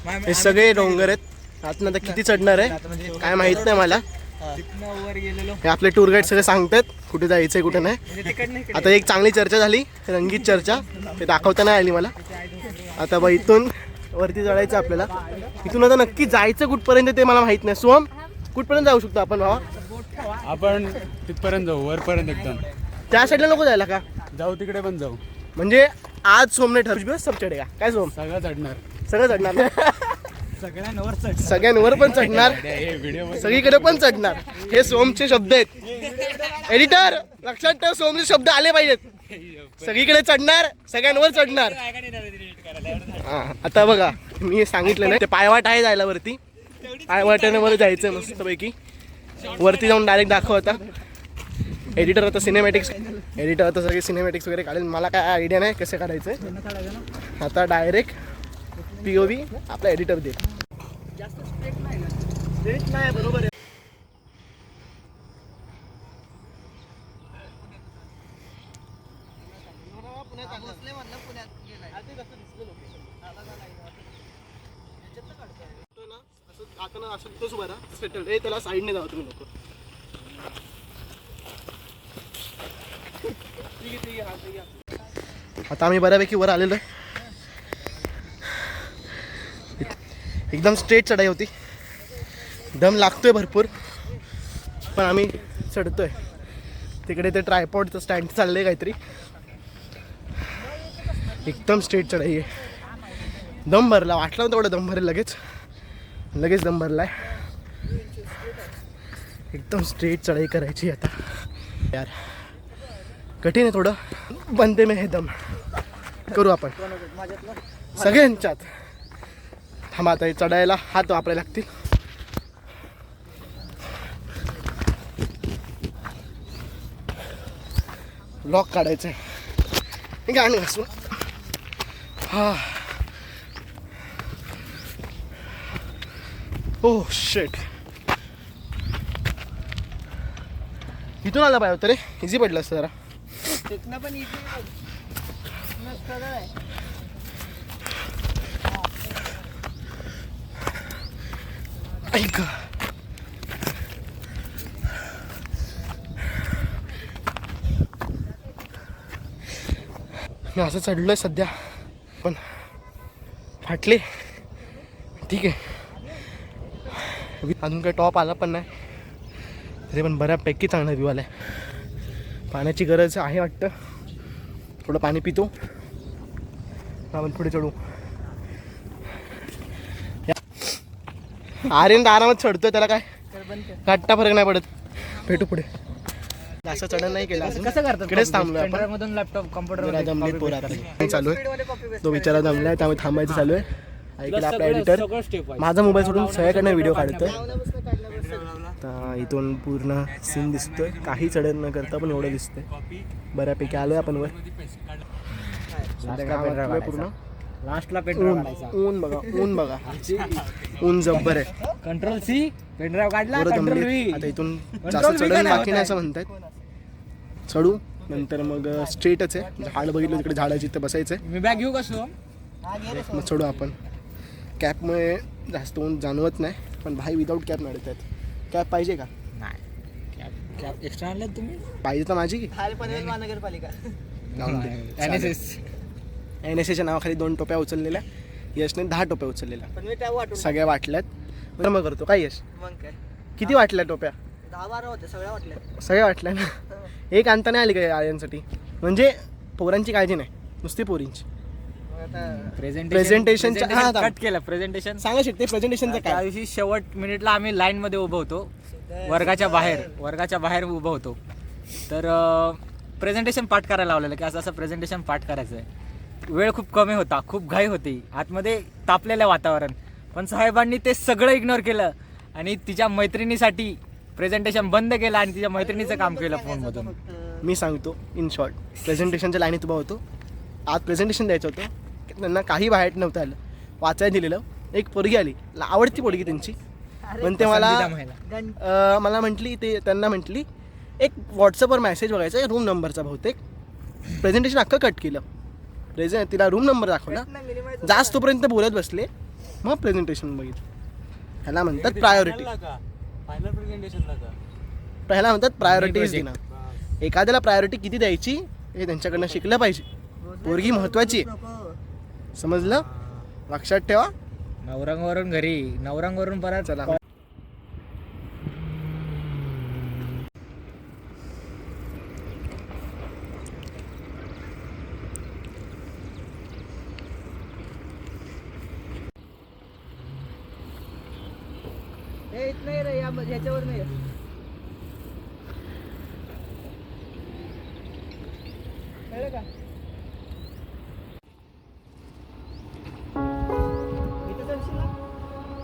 हे सगळे डोंगर आहेत. आतनं आता किती चढणार आहे काय माहित नाही मला. हे आपले टूर गाईड सगळे सांगतात कुठे जायचंय कुठे नाही. आता एक चांगली चर्चा झाली, रंगीत चर्चा, ते दाखवता नाही आली मला. आता बघ इथून वरती चढायचं आपल्याला. इथून आता नक्की जायचं कुठपर्यंत ते मला माहित नाही. सोहम कुठपर्यंत जाऊ शकतो आपण भावा? आपण तिथपर्यंत जाऊ, वरपर्यंत एकदम. त्या साईडला नको जायला का? जाऊ तिकडे पण जाऊ. म्हणजे आज सोमने ठरवू सब चढेगा काय सोम? सगळं चढणार. सगळं चढणार ना? सगळ्यांवर पण चढणार, सगळीकडे पण चढणार. हे सोमचे शब्द आहेत. एडिटर लक्षात ठेव, सोमचे शब्द आले पाहिजेत. सगळीकडे चढणार, सगळ्यांवर चढणार. आता बघा मी सांगितलं नाही ते पायवाट आहे जायला वरती. पायवाट्याने वर जायचं मस्तपैकी. वरती जाऊन डायरेक्ट दाखव. आता एडिटर आता सिनेमॅटिक्स, एडिटर आता सगळे सिनेमॅटिक्स वगैरे काढेल. मला काय आयडिया नाही कसं काढायचं. आता डायरेक्ट POV आपला एडिटर दे. जास्त स्ट्रेट नाही बरोबर आहे. त्याला साईडने जाऊ तुम्ही लोक. आता आम्ही बऱ्यापैकी वर आलेलो आहे. एकदम स्ट्रेट चढाई होती, दम लागतोय भरपूर, पण आम्ही चढतोय. तिकडे ते ट्रायपॉडचं स्टँड चाललंय काहीतरी. एकदम स्ट्रेट चढाई आहे. दम भरला, वाटला होता तेवढा दम भरेल. लगेच दम भरलाय. एकदम स्ट्रेट चढाई करायची आता यार. कठीण आहे थोडं, बनते मी हे दम. करू आपण सगळ्यांच्यात. थांबा आता चढायला हात वापरायला लागतील. लॉक काढायचं आहे. गाणी घासू. हा ओ शेट. इथून आला पाहिजे होतं रे, इझी पडलं असतं जरा. पण ऐक मी असं चढलोय सध्या, पण फाटले. ठीक आहे, अजून काही टॉप आला पण नाही, तरी पण बऱ्यापैकी चांगला व्ह्यू आला आहे. पाण्याची गरज आहे वाटतं. थोडं पाणी पितो, आपण पुढे चढू. आर्यन आरामात चढतोय, त्याला काय काट्टा फरक नाही पडत. भेटू पुढे. असं चढण नाही केलं अजून. कसं करतात? इकडेच थांबलोय आपण. मधून लॅपटॉप कॉम्प्युटर दमले पोर आता चालू आहे. तो बिचारा दमलाय, त्यामुळे थांबायचं चालू आहे. ऐकलं आपला एडिटर माझा मोबाईल सोडून सगळ्याकडनं व्हिडिओ काढतोय. आता इथून पूर्ण सीन दिसतोय, काही चढण न करता पण एवढं दिसतंय. बऱ्यापैकी आलोय आपण वर. पूर्ण लास्टला ऊन बघा, ऊन बघा, ऊन जब्बर आहे. कंट्रोल C पेनड्राइव काढला. पोरं कंट्रोल दमली. V. आता इथून जास्त चढण बाकी नाही असं म्हणतात. चढू नंतर मग स्ट्रेटच आहे. झाड बघितलं तिकडे, झाडाची इथं बसायचंय. मी बॅग घेऊ कसं? मग चढू आपण. कॅपमुळे जास्त ऊन जाणवत नाही, पण भाई विदाऊट कॅप नडत आहेत. कॅप पाहिजे का? नाही, कॅप एक्स्ट्रा आणलं तुम्ही? पाहिजे तर माझी की महानगरपालिका NSAच्या नावाखाली 2 टोप्या उचललेल्या. यशने 10 टोप्या उचललेल्या, सगळ्या वाटल्यात. मग करतो काय यश? किती वाटल्या टोप्या? 10-12 होते, सगळ्या वाटल्या ना. एक आणता नाही आली काय आर्यनसाठी? म्हणजे पोरांची काळजी नाही, नुसती पोरींची. प्रेझेंटेशन कट केलं. प्रेझेंटेशन सांगा शकते. प्रेझेंटेशनचं त्या काय? दिवशी शेवट मिनिटला आम्ही लाईन मध्ये उभं होतो, वर्गाच्या बाहेर उभं होतो. तर प्रेझेंटेशन पाठ करायला लावलेलं की असं प्रेझेंटेशन पाठ करायचं आहे. वेळ खूप कमी होता, खूप घाई होती, आतमध्ये तापलेलं वातावरण. पण साहेबांनी ते सगळं इग्नोर केलं आणि तिच्या मैत्रिणीसाठी प्रेझेंटेशन बंद केलं आणि तिच्या मैत्रिणीचं काम केलं फोनमधून. मी सांगतो इन शॉर्ट. प्रेझेंटेशनच्या लाईनीत उभा होतो. आज प्रेझेंटेशन द्यायचं होतं, त्यांना काही बाहेर नव्हतं आलं, वाचायला दिलेलं. एक पोरगी आली, आवडती पोरगी त्यांची, पण ते मला म्हटली, ते त्यांना म्हटली एक व्हॉट्सअपवर मेसेज बघायचा आहे रूम नंबरचा. बहुतेक प्रेझेंटेशन अख्खं कट केलं. तिला रूम नंबर दाखवला. जास्त तोपर्यंत बोलत बसले. मग प्रेझेंटेशन बघितलं. ह्याला म्हणतात प्रायोरिटी. फायनल प्रेझेंटेशनला का? ह्याला म्हणतात प्रायोरिटीज देणं. एखाद्याला प्रायोरिटी किती द्यायची हे त्यांच्याकडनं शिकलं पाहिजे. पोरगी महत्वाची आहे, समजलं? लक्षात ठेवा. नवरंगवरून परत चला. नाही रे, ह्याच्यावर नाही. का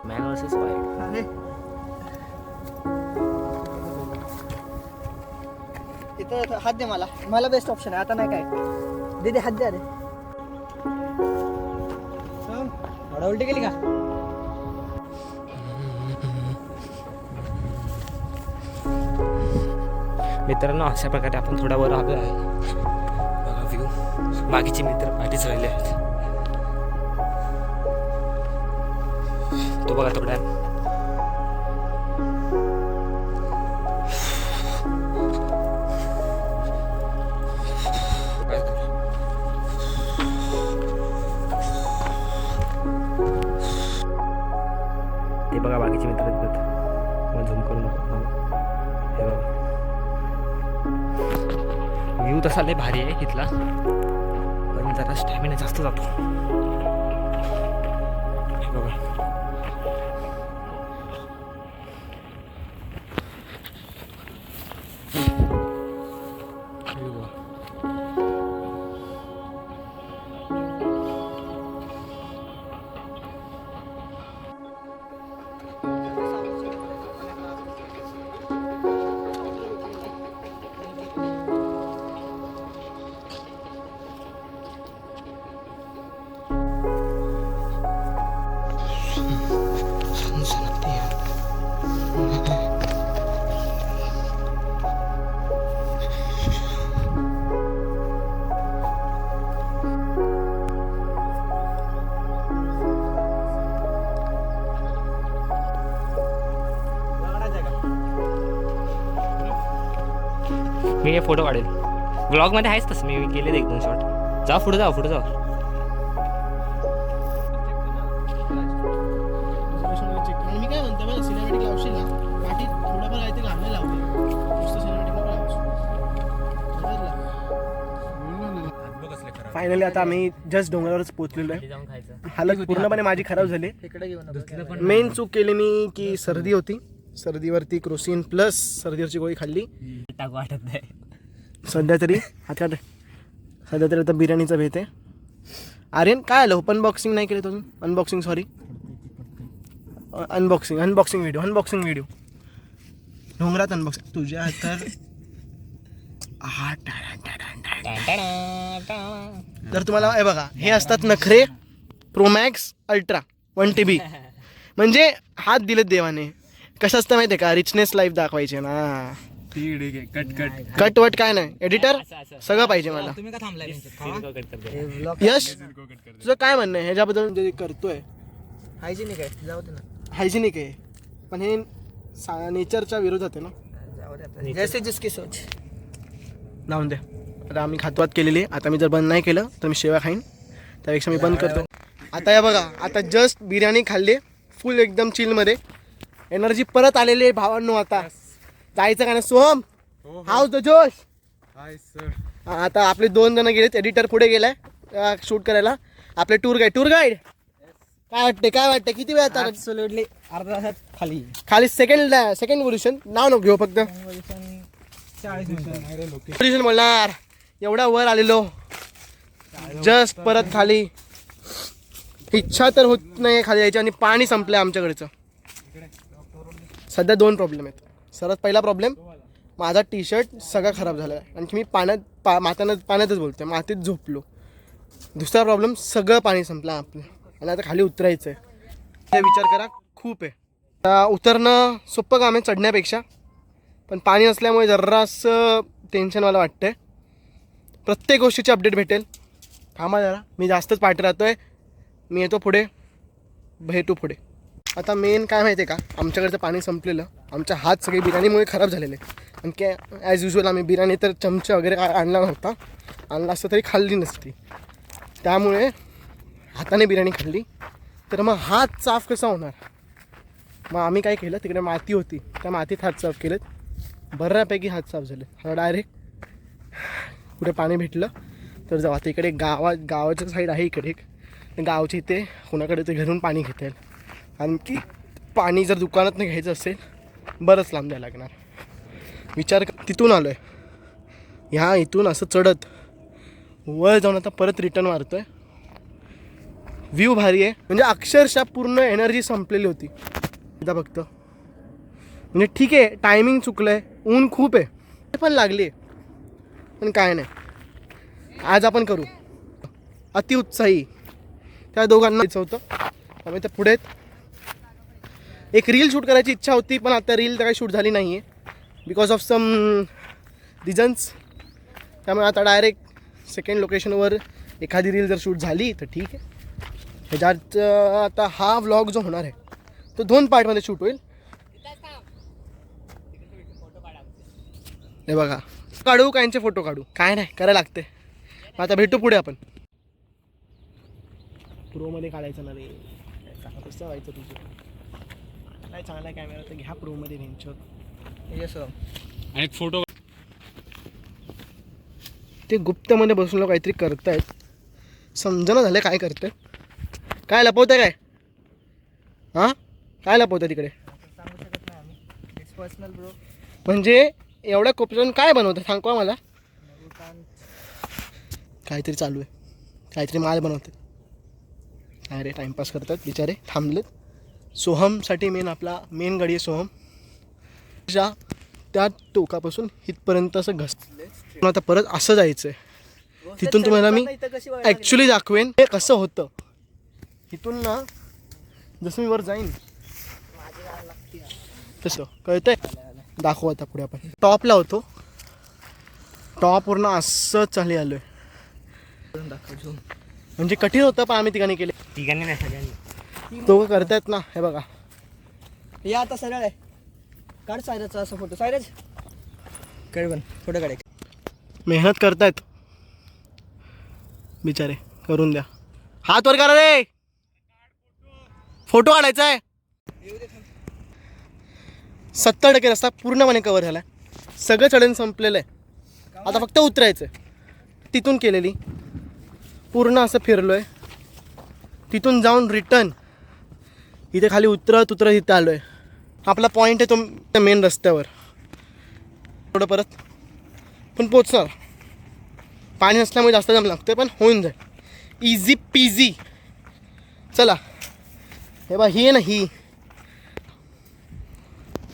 मॅन वर्सेस वाईल्ड. इथं हात दे मला बेस्ट ऑप्शन आहे. आता नाही काय दे हात द्या रे. थोडा उलटी केली का? मित्रांनो, अशा प्रकारे आपण थोडा वर आलो आहे. बघा व्ह्यू. बाकीचे मित्र पाठीच राहिले आहेत. तो बघा थोड्या ते बघा बाकीचे मित्र मग झूम करू नको. हे बघा व्ह्यू तसा लय भारी आहे इथला, पण जरा स्टॅमिना जास्त जातो. हे बघा मी हे फोटो काढेल. व्लॉगमध्ये आहेच तसं, मी गेले 1-2 शॉट. जा पुढे जा. मी काय म्हणतो बघा, सिनेमॅटिक लावशील ना पाठी थोडंफार आहे ते घालणं लावते. नुसतं सिनेमॅटिक. फायनली आता आम्ही जस्ट डोंगरावरच पोहोचलेलो आहे. हालत पूर्णपणे माझी खराब झाली. मेन चूक केली मी की सर्दी होती. सर्दीवरती क्रोसिन प्लस सर्दीवरची गोळी खाल्ली. टाकू वाटत नाही सध्या तरी आता बिर्याणीचा भेट आहे. आर्यन काय आलं? ओपन बॉक्सिंग नाही केलं तुम्ही? अनबॉक्सिंग व्हिडिओ डोंगरात अनबॉक्सिंग तुझ्या तर. तर तुम्हाला हे बघा, हे असतात नखरे प्रोमॅक्स अल्ट्रा 1 TB. म्हणजे हात दिलेत देवाने. कसं असतं माहिती आहे का? रिचनेस लाईफ दाखवायचे ना. कट वट काय नाही. एडिटर सगळं पाहिजे मला. तुम्ही का थांबलाय? यश तुझं काय म्हणणं आहे ह्याच्याबद्दल? जे करतोय हायजिनिक आहे, जाऊ दे ना. हायजिनिक आहे, पण हे नेचरच्या विरोधात आहे ना. जाऊ दे आता. जैसे जिसकी सोच. जाऊन द्या. आता आम्ही खातवात केलेली आहे. आता मी जर बंद नाही केलं तर मी शेवा खाईन. त्यापेक्षा मी बंद करतो. आता या बघा, आता जस्ट बिर्याणी खाल्ली फुल एकदम चिलमध्ये. एनर्जी परत आलेली आहे भावांनो. आता जायचं का नाही सोहम? हाऊस द जोश. आता आपले 2 जण गेलेत. एडिटर पुढे गेलाय शूट करायला. आपले टूर गाईड काय वाटते किती वेळ? आता ॲब्सोल्युटली अर्धा तासात खाली सेकंड पोझिशन. नाव नको घेऊ, फक्त 40 मिनिटं. पोझिशन बोलणार. एवढा वर आलेलो, जस्ट परत खाली. इच्छा तर होत नाही खाली यायची, आणि पाणी संपलं आमच्याकडचं. सध्या 2 प्रॉब्लेम आहेत. सर्वात पहिला प्रॉब्लेम, माझा टी शर्ट सगळा खराब झाला आहे, आणखी मी पाण्यातच बोलतोय, मातीत झोपलो. दुसरा प्रॉब्लेम, सगळं पाणी संपलं आपलं, आणि आता खाली उतरायचं आहे. हे विचार करा, खूप आहे. उतरणं सोपं काम आहे चढण्यापेक्षा, पण पाणी असल्यामुळे जरासं टेन्शन मला वाटतं आहे. प्रत्येक गोष्टीची अपडेट भेटेल. थांबा जरा, मी जास्तच पाठ राहतो आहे. मी येतो पुढे. भेटू पुढे. आता मेन काय माहिती आहे का, आमच्याकडचं पाणी संपलेलं, आमच्या हात सगळे बिर्याणीमुळे खराब झालेले. आणि काय ॲज युजल आम्ही बिर्याणी तर चमचा वगैरे काय आणला नव्हता, आणला असतं तरी खाल्ली नसती, त्यामुळे हाताने बिर्याणी खाल्ली. तर मग हात साफ कसा होणार, मग आम्ही काय केलं, तिकडे माती होती, त्या मातीत हात साफ केलेत, बऱ्यापैकी हात साफ झाले. आता डायरेक्ट कुठे पाणी भेटलं तर जाऊ. आता इकडे गावाच्या साईड आहे इकडे एक, गावच्या इथे कोणाकडे ते घरून पाणी घेता येईल. कारण की पाणी जर दुकानात नाही घ्यायचं असेल बरंच लांब द्यायला लागणार. विचार तिथून आलो आहे, ह्या इथून असं चढत वर जाऊन आता परत रिटर्न मारतो आहे. व्ह्यू भारी आहे, म्हणजे अक्षरशः पूर्ण एनर्जी संपलेली होती एकदा फक्त. म्हणजे ठीक आहे टायमिंग चुकलं आहे, ऊन खूप आहे पण लागली आहे, पण काय नाही, आज आपण करू. अतिउत्साही त्या दोघांना यायचं होतं, आम्ही त्या पुढे एक रील शूट करायची इच्छा होती, पण आता रील तर काही शूट झाली नाही आहे बिकॉज ऑफ सम रिझन्स. त्यामुळे आता डायरेक्ट सेकंड लोकेशनवर एखादी रील जर शूट झाली तर ठीक आहे. ह्याच्यात आता हा व्लॉग जो होणार आहे तो 2 पार्टमध्ये शूट होईल. हे बघा, काढू कायचे फोटो काढू, काय नाही करायला लागते. आता भेटू पुढे आपण. प्रोमध्ये काढायचं ना रे, कसं व्हायचं तुझं, काय चांगला कॅमेरा तर घ्या प्रोमध्ये रेंजवर. येस आणि एक फोटो ते गुप्तमध्ये बसून काहीतरी करतायत, समजना झालं काय करतंय, काय लपवतंय काय, हां काय लपवतंय तिकडे. सांगू शकत नाही आम्ही, इट्स पर्सनल ब्रो. म्हणजे एवढ्या कोपऱ्यातून काय बनवतं सांगू मला. काहीतरी चालू आहे, काहीतरी माल बनवते. अरे टाइमपास करतात बिचारे, थांबलेत. सोहमसाठी आपला मेन गाडी आहे सोहम. त्या टोकापासून इथपर्यंत असं घसले. आता परत असं जायचं आहे, तिथून तुम्हाला मी ॲक्च्युली दाखवेन हे कसं होतं. इथून ना जसं मी वर जाईन तसं कळतंय, दाखवू आता पुढे. आपण टॉपला होतो, टॉपवरनं असं चालली आलो आहे. म्हणजे कठीण होतं पण आम्ही तिघांनी केले. तिघांनी नाही सगळ्यांनी. दोघं करतायत ना, हे बघा. या आता सरळ आहे, काढ सायराजचा असा फोटो. सायराज कळ पण फोटो काढ. मेहनत करतायत बिचारे, करून द्या. हात वर करा रे, फोटो काढायचा आहे. 70% रस्ता पूर्णपणे कव्हर झाला आहे, सगळं चढण संपलेलं आहे. आता फक्त उतरायचं आहे. तिथून केलेली पूर्ण असं फिरलो आहे, तिथून जाऊन रिटर्न इथे खाली उतरत इथं आलो आहे. आपला पॉईंट आहे तो मेन रस्त्यावर. थोडं परत पण पोचणार, पाणी नसल्यामुळे जास्त जाम लागतं पण होऊन जाईल, इझी पीझी. चला हे बा, ही आहे ना ही,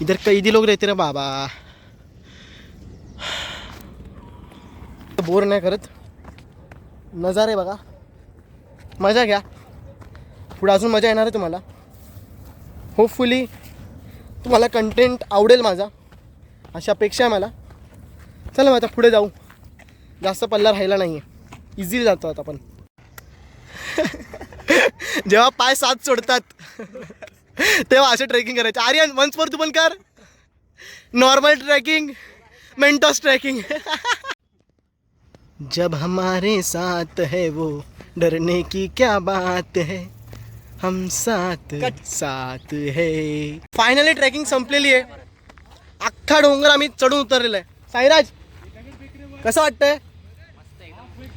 इधर कैदी लोक रहते रे बाबा. बोर नाही करत, नजारे बघा, मजा घ्या. पुढे अजून मजा येणार आहे तुम्हाला. होपफुली तुम्हाला कंटेंट आवडेल माझा, अशी अपेक्षा आहे मला. चला मग आता पुढे जाऊ, जास्त पल्ला राहिला नाही आहे, इझिली जातो आता आपण. जेव्हा पाय साथ सोडतात तेव्हा असे ट्रेकिंग करायचे. आर्यन वन्स फॉर तू पण कर, नॉर्मल ट्रैकिंग, मेंटोस ट्रैकिंग. जब हमारे साथ है वो डरने की क्या बात है, हम साथ साथ है. फायनली ट्रेकिंग संपलेली आहे. अख्खा डोंगर आम्ही चढून उतरलेला आहे. साईराज कसं वाटतंय,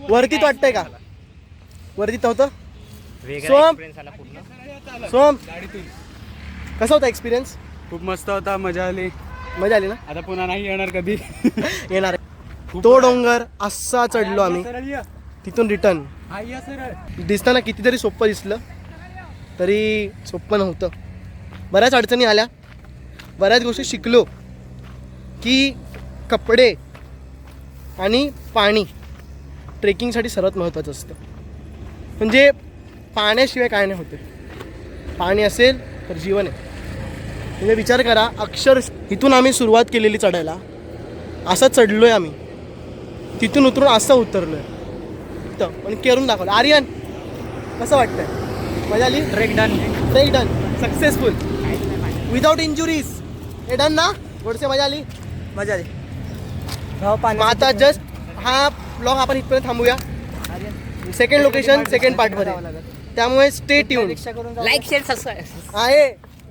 वरतीत वाटतंय का, वरतीत होतं. सोम सोम कसा होता एक्सपिरियन्स. खूप मस्त होता, मजा आली. मजा आली ना, आता पुन्हा नाही येणार कधी. येणार आहे. तो डोंगर असा चढलो आम्ही, तिथून रिटर्न. दिसताना कितीतरी सोपं दिसलं तरी सोपं नव्हतं. बऱ्याच अडचणी आल्या, बऱ्याच गोष्टी शिकलो की कपडे आणि पाणी ट्रेकिंगसाठी सर्वात महत्त्वाचं असतं. म्हणजे पाण्याशिवाय काय नाही होते, पाणी असेल तर जीवन आहे. म्हणजे विचार करा, इथून आम्ही सुरुवात केलेली चढायला, असं चढलो आहे आम्ही, तिथून उतरून असं उतरलो आहे. पण करून दाखवलं. आर्यन कसं वाटतंय, मजा आली trek done. Trek done successful without injuries. हे डन ना गोडसे? मजा आली. मजा आली. भाऊ मग आता जस्ट हा ब्लॉग आपण इथपर्यंत थांबूया. सेकंड लोकेशन सेकंड पार्टमध्ये, त्यामुळे स्टे ट्यून. रिक्षा करून लाईक शेअर सबस्क्राईब. आहे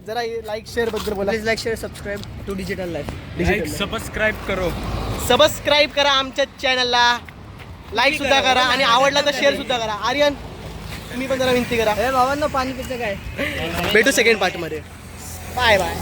जरा लाईक शेअर बद्दल बोला. Please like share subscribe to digital life. Like subscribe करो. सबस्क्राईब करा आमच्या चॅनलला, लाईक सुद्धा करा आणि आवडला तर शेअर सुद्धा करा. आर्यन तुम्ही पण जरा विनंती करा. ए भावांनो पाणी पितं काय? भेटू सेकंड पार्टमध्ये. Bye bye.